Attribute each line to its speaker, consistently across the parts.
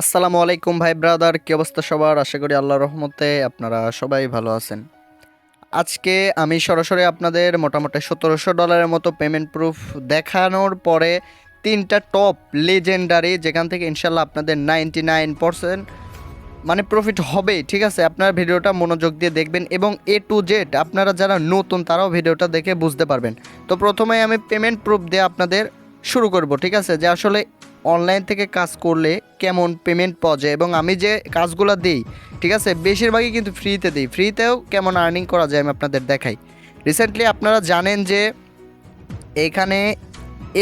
Speaker 1: আসসালামু আলাইকুম ভাই ব্রাদার, কি অবস্থা সবার? আশা করি আল্লাহর রহমতে আপনারা সবাই ভালো আছেন। আজকে আমি সরাসরি আপনাদের মোটামুটি $1700 মতো পেমেন্ট প্রুফ দেখানোর পরে তিনটা টপ লেজেন্ডারি, যেখান থেকে ইনশাল্লাহ আপনাদের 99% মানে প্রফিট হবেই। ঠিক আছে, আপনারা ভিডিওটা মনোযোগ দিয়ে দেখবেন এবং এ টু জেড আপনারা যারা নতুন তারাও ভিডিওটা দেখে বুঝতে পারবেন। তো প্রথমে আমি পেমেন্ট প্রুফ দিয়ে আপনাদের শুরু করব। ঠিক আছে, যে আসলে অনলাইন থেকে কাজ করলে কেমন পেমেন্ট পাওয়া যায় এবং আমি যে কাজগুলো দিই, ঠিক আছে, বেশিরভাগই কিন্তু ফ্রিতে দিই। ফ্রিতেও কেমন আর্নিং করা যায় আমি আপনাদের দেখাই। রিসেন্টলি আপনারা জানেন যে এখানে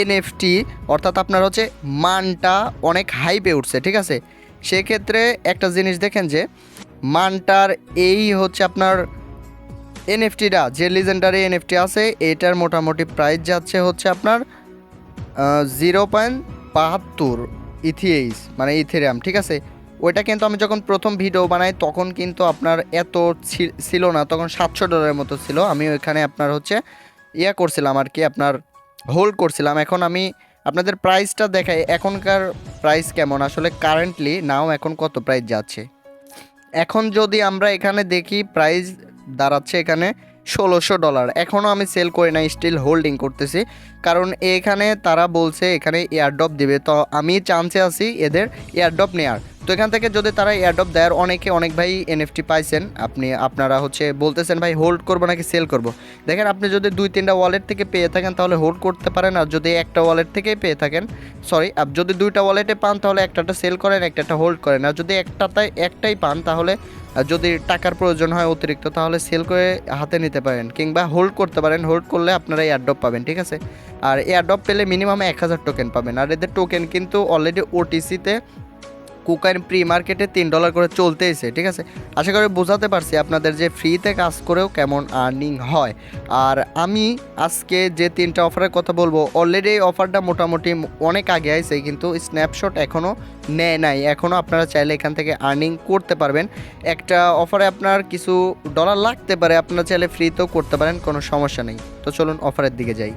Speaker 1: এনএফটি অর্থাৎ আপনার হচ্ছে মানটা অনেক হাইপে উঠছে। ঠিক আছে, সেক্ষেত্রে একটা জিনিস দেখেন যে মানটার এই হচ্ছে আপনার এনএফটিটা, যে লিজেন্ডারি এনএফটি আছে, এটার মোটামুটি প্রাইস যাচ্ছে হচ্ছে আপনার 0.72 ইথিএইস মানে ইথেরিয়াম। ঠিক আছে, ওইটা কিন্তু আমি যখন প্রথম ভিডিও বানাই তখন কিন্তু আপনার এত ছিল না, তখন $700 মতো ছিল। আমি ওইখানে আপনার হচ্ছে করছিলাম আর কি, আপনার হোল্ড করছিলাম। এখন আমি আপনাদের প্রাইসটা দেখাই, এখনকার প্রাইস কেমন আসলে কারেন্টলি নাও এখন কত প্রাইস যাচ্ছে। এখন যদি আমরা এখানে দেখি প্রাইস দাঁড়াচ্ছে এখানে $1600। এখনও আমি সেল করি না, স্টিল হোল্ডিং করতেছি, কারণ এখানে তারা বলছে এখানে এয়ারড্রপ দিবে। তো আমি চান্সে আছি এদের এয়ারড্রপ নেওয়ার। তো এখান থেকে যদি তারা এয়ারড্রপ দেয়, অনেক ভাই এনএফটি পাইছেন, আপনারা হচ্ছে বলতেছেন ভাই হোল্ড করবো নাকি সেল করব। দেখেন, আপনি যদি 2-3টা ওয়ালেট থেকে পেয়ে থাকেন তাহলে হোল্ড করতে পারেন, আর যদি একটা ওয়ালেট থেকে পেয়ে থাকেন, সরি, যদি 2টা ওয়ালেটে পান তাহলে একটাটা সেল করেন, একটাটা হোল্ড করেন। আর যদি একটাই পান তাহলে যদি টাকার প্রয়োজন হয় অতিরিক্ত তাহলে সেল করে হাতে নিতে পারেন কিংবা হোল্ড করতে পারেন। হোল্ড করলে আপনারা এয়ারড্রপ পাবেন। ঠিক আছে, আর এয়ারড্রপ পেলে মিনিমাম 1000 টোকেন পাবেন। আর এদের টোকেন কিন্তু অলরেডি ওটিসিতে কুকাইন প্রি মার্কেটে $3 করে চলতেইছে। ঠিক আছে, আশা করি বোঝাতে পারছি আপনাদের যে ফ্রিতে কাজ করেও কেমন আর্নিং হয়। আর আমি আজকে যে 3টা অফারের কথা বলবো, অলরেডি এই অফারটা মোটামুটি অনেক আগে আইছে, কিন্তু স্ন্যাপশট এখনও নেয় নাই। এখনও আপনারা চাইলে এখান থেকে আর্নিং করতে পারবেন। একটা অফারে আপনার কিছু ডলার লাগতে পারে, আপনারা চাইলে ফ্রিতেও করতে পারেন, কোনো সমস্যা নেই। তো চলুন অফারের দিকে যাই।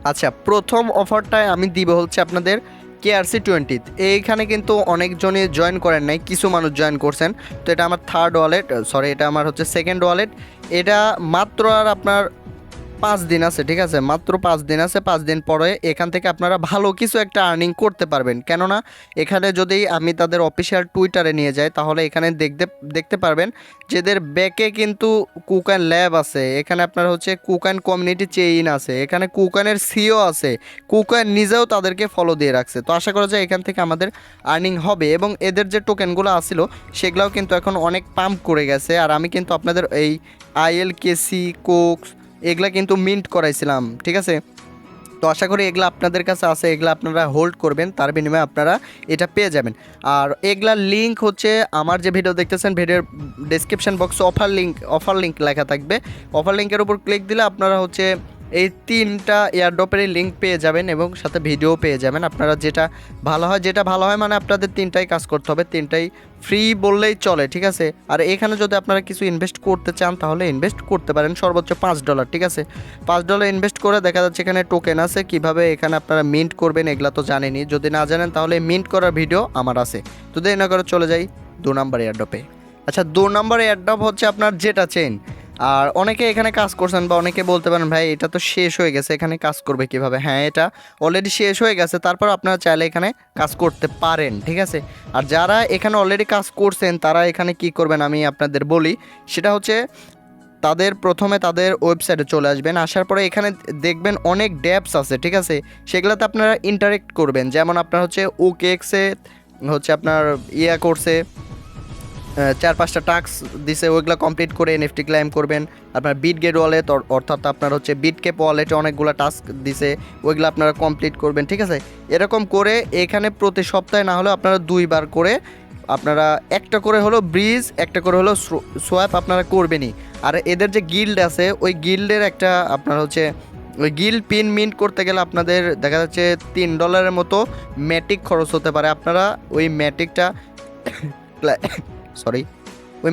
Speaker 1: আচ্ছা, প্রথম অফারটায় আমি দিব হচ্ছে আপনাদের KRC20। এইখানে কিন্তু অনেকজনই জয়েন করেন নাই, কিছু মানুষ জয়েন করছেন। তো এটা আমার থার্ড ওয়ালেট, সরি, এটা আমার হচ্ছে সেকেন্ড ওয়ালেট। এটা মাত্র আর আপনার 5 দিন আছে। ঠিক আছে, মাত্র 5 দিন আছে। 5 দিন পরে এখান থেকে আপনারা ভালো কিছু একটা আর্নিং করতে পারবেন। কেননা এখানে যদি আমি তাদের অফিসিয়াল টুইটারে নিয়ে যাই তাহলে এখানে দেখতে পারবেন যেদের ব্যাকে কিন্তু কুকান ল্যাব আছে, এখানে আপনার হচ্ছে কুকান কমিউনিটি চেইন আছে, এখানে কুকানের সিও আছে, কুকান নিজেও তাদেরকে ফলো দিয়ে রাখছে। তো আশা করা যায় এখান থেকে আমাদের আর্নিং হবে। এবং এদের যে টোকেনগুলো আসছিল সেগুলোও কিন্তু এখন অনেক পাম্প করে গেছে। আর আমি কিন্তু আপনাদের এই ILKC কোক্স এগুলা কিন্তু মিন্ট করাইছিলাম। ঠিক আছে, তো আশা করি এগুলা আপনাদের কাছে আছে, এগুলা আপনারা হোল্ড করবেন, তার বিনিময়ে আপনারা এটা পেয়ে যাবেন। আর এগুলার লিঙ্ক হচ্ছে আমার যে ভিডিও দেখতেছেন ভিডিওর ডেসক্রিপশন বক্সে অফার লিঙ্ক লেখা থাকবে। অফার লিঙ্কের উপর ক্লিক দিলে আপনারা হচ্ছে এই 3টা এয়ারড্রপের লিঙ্ক পেয়ে যাবেন এবং সাথে ভিডিও পেয়ে যাবেন। আপনারা যেটা ভালো হয় মানে আপনাদের 3টাই কাজ করতে হবে, 3টাই ফ্রি বললেই চলে। ঠিক আছে, আর এখানে যদি আপনারা কিছু ইনভেস্ট করতে চান তাহলে ইনভেস্ট করতে পারেন, সর্বোচ্চ $5। ঠিক আছে, $5 ইনভেস্ট করে দেখা যাচ্ছে এখানে টোকেন আছে, কিভাবে এখানে আপনারা মিন্ট করবেন এগুলা তো জানেনই। যদি না জানেন তাহলে মিন্ট করার ভিডিও আমার আছে। তো দেরি না করে চলে যাই 2 নম্বর এয়ারড্রপে। আচ্ছা, 2 নম্বর এয়ারড্রপ হচ্ছে আপনার জেটাচেইন। আর অনেকে এখানে কাজ করছেন বা অনেকে বলতে পারেন ভাই এটা তো শেষ হয়ে গেছে, এখানে কাজ করবে কিভাবে? হ্যাঁ, এটা অলরেডি শেষ হয়ে গেছে, তারপর আপনারা চাইলে এখানে কাজ করতে পারেন। ঠিক আছে, আর যারা এখানে অলরেডি কাজ করছেন তারা এখানে কি করবেন আমি আপনাদের বলি। সেটা হচ্ছে প্রথমে তাদের ওয়েবসাইটে চলে আসবেন। আসার পরে এখানে দেখবেন অনেক ড্যাপস আছে। ঠিক আছে, সেগুলোতে আপনারা ইন্টারেক্ট করবেন। যেমন আপনার হচ্ছে OKX-এ হচ্ছে আপনার করছে 4-5টা টাস্ক দিছে, ওইগুলো কমপ্লিট করে এনএফটি ক্লাইম করবেন। আপনার বিটগেট ওয়ালেট অর্থাৎ আপনার হচ্ছে বিটকেপ ওয়ালেটে অনেকগুলো টাস্ক দিছে, ওইগুলো আপনারা কমপ্লিট করবেন। ঠিক আছে, এরকম করে এখানে প্রতি সপ্তাহে না হলেও আপনারা 2বার করে আপনারা একটা করে হলো ব্রিজ, একটা করে হলো সোয়াপ আপনারা করবেনই। আর এদের যে গিল্ড আছে ওই গিল্ডের একটা আপনার হচ্ছে ওই গিল্ড পিন মিন্ট করতে গেলে আপনাদের দেখা যাচ্ছে $3 মতো ম্যাটিক খরচ হতে পারে। আপনারা ওই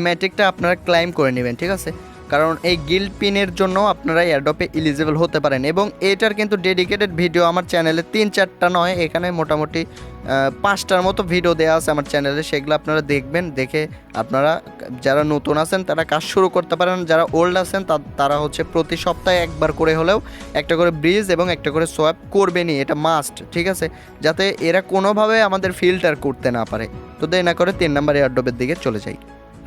Speaker 1: ম্যাটিকটা আপনারা ক্লাইম করে নেবেন। ঠিক আছে, কারণ এই গিল্ড পিনের জন্য আপনারা এয়ারড্রপে এলিজিবল হতে পারেন। এবং এটার কিন্তু ডেডিকেটেড ভিডিও আমার চ্যানেলে 3-4টা নয়, এখানে মোটামুটি 5টার মতো ভিডিও দেওয়া আছে আমার চ্যানেলে, সেগুলো আপনারা দেখবেন। দেখে আপনারা যারা নতুন আছেন তারা কাজ শুরু করতে পারেন, যারা ওল্ড আছেন তারা হচ্ছে প্রতি সপ্তাহে একবার করে হলেও একটা করে ব্রিজ এবং একটা করে সোয়াপ করবেনই, এটা মাস্ট, ঠিক আছে, যাতে এরা কোনোভাবে আমাদের ফিল্টার করতে না পারে। তো দেরি না করে 3 নাম্বার এয়ারড্রপের দিকে চলে যাই।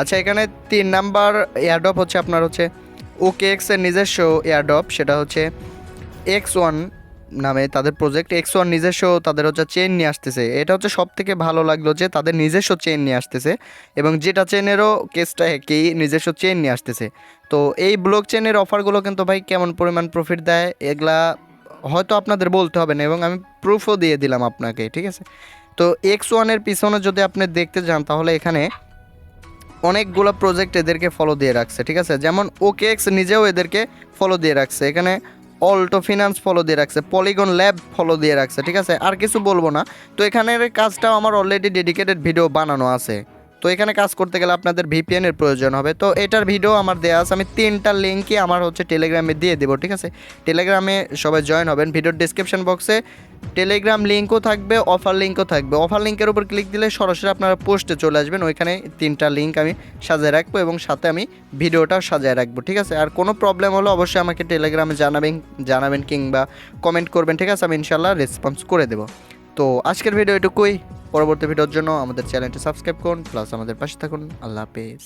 Speaker 1: আচ্ছা, এখানে 3 নাম্বার এয়ারড্রপ হচ্ছে আপনার হচ্ছে OKX এর নিজস্ব এয়ারড্রপ, সেটা হচ্ছে X1 নামে তাদের প্রজেক্ট। X1 নিজস্ব তাদের হচ্ছে চেইন নিয়ে আসতেছে। এটা হচ্ছে সব থেকে ভালো লাগলো যে তাদের নিজস্ব চেইন নিয়ে আসতেছে, এবং যেটা চেইনেরও কেসটা একই, নিজস্ব চেইন নিয়ে আসতেছে। তো এই ব্লক চেইনের অফারগুলো কিন্তু ভাই কেমন পরিমাণ প্রফিট দেয় এগুলা হয়তো আপনাদের বলতে হবে না, এবং আমি প্রুফও দিয়ে দিলাম আপনাকে, ঠিক আছে। তো X1 এর পিছনে যদি আপনি দেখতে যান তাহলে এখানে অনেকগুলো প্রজেক্ট এদেরকে ফলো দিয়ে রাখছে, ঠিক আছে। যেমন OKX নিজেও এদেরকে ফলো দিয়ে রাখছে, এখানে অল্টো ফিনান্স ফলো দিয়ে রাখছে, পলিগন ল্যাব ফলো দিয়ে রাখছে, ঠিক আছে। আর কিছু বলবো না। তো এখানের কাজটাও আমার অলরেডি ডেডিকেটেড ভিডিও বানানো আছে। তো এখানে কাজ করতে গেলে আপনাদের VPN এর প্রয়োজন হবে। তো এটার ভিডিও আমার দেওয়া আছে, আমি 3টা লিঙ্কই আমার হচ্ছে টেলিগ্রামে দিয়ে দেবো, ঠিক আছে। টেলিগ্রামে সবাই জয়েন হবেন, ভিডিওর ডিসক্রিপশন বক্সে টেলিগ্রাম লিঙ্কও থাকবে, অফার লিঙ্কও থাকবে। অফার লিঙ্কের উপর ক্লিক দিলে সরাসরি আপনারা পোস্টে চলে আসবেন, ওইখানে 3টা লিঙ্ক আমি সাজিয়ে রাখবো এবং সাথে আমি ভিডিওটাও সাজিয়ে রাখবো, ঠিক আছে। আর কোনো প্রবলেম হলে অবশ্যই আমাকে টেলিগ্রামে জানাবেন কিংবা কমেন্ট করবেন, ঠিক আছে, আমি ইনশাল্লাহ রেসপন্স করে দেবো। তো আজকের ভিডিও এটুকুই। পরবর্তী ভিডিওর জন্য আমাদের চ্যানেলটি সাবস্ক্রাইব করুন, প্লাস আমাদের পাশে থাকুন। আল্লাহ হাফেজ।